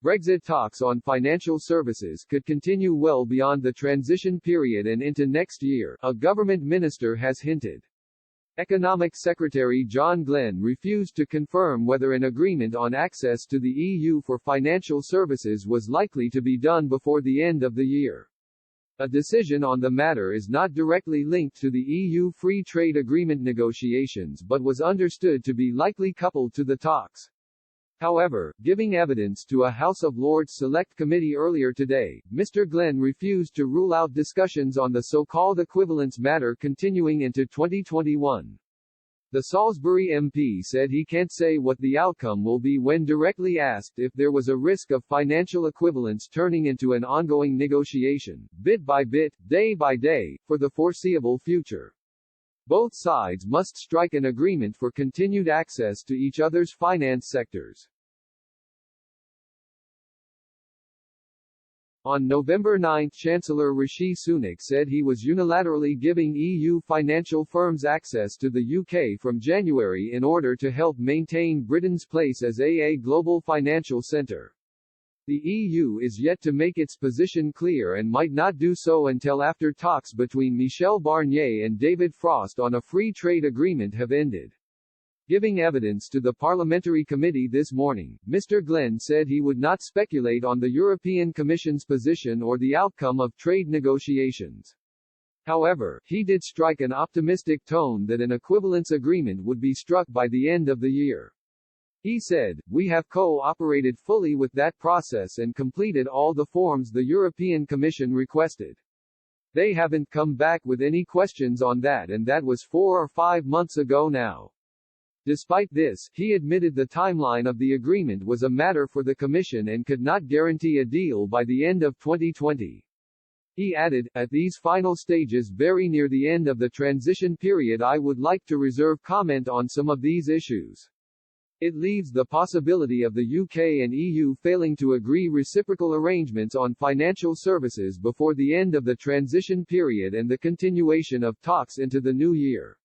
Brexit talks on financial services could continue well beyond the transition period and into next year, a government minister has hinted. Economic Secretary John Glenn refused to confirm whether an agreement on access to the EU for financial services was likely to be done before the end of the year. A decision on the matter is not directly linked to the EU free trade agreement negotiations but was understood to be likely coupled to the talks. However, giving evidence to a House of Lords Select Committee earlier today, Mr. Glenn refused to rule out discussions on the so-called equivalence matter continuing into 2021. The Salisbury MP said he can't say what the outcome will be when directly asked if there was a risk of financial equivalence turning into an ongoing negotiation, bit by bit, day by day, for the foreseeable future. Both sides must strike an agreement for continued access to each other's finance sectors. On November 9, Chancellor Rishi Sunak said he was unilaterally giving EU financial firms access to the UK from January in order to help maintain Britain's place as a global financial centre. The EU is yet to make its position clear and might not do so until after talks between Michel Barnier and David Frost on a free trade agreement have ended. Giving evidence to the Parliamentary Committee this morning, Mr. Glenn said he would not speculate on the European Commission's position or the outcome of trade negotiations. However, he did strike an optimistic tone that an equivalence agreement would be struck by the end of the year. He said, "We have cooperated fully with that process and completed all the forms the European Commission requested. They haven't come back with any questions on that, and that was 4 or 5 months ago now." Despite this, he admitted the timeline of the agreement was a matter for the Commission and could not guarantee a deal by the end of 2020. He added, "At these final stages very near the end of the transition period, I would like to reserve comment on some of these issues. It leaves the possibility of the UK and EU failing to agree reciprocal arrangements on financial services before the end of the transition period and the continuation of talks into the new year."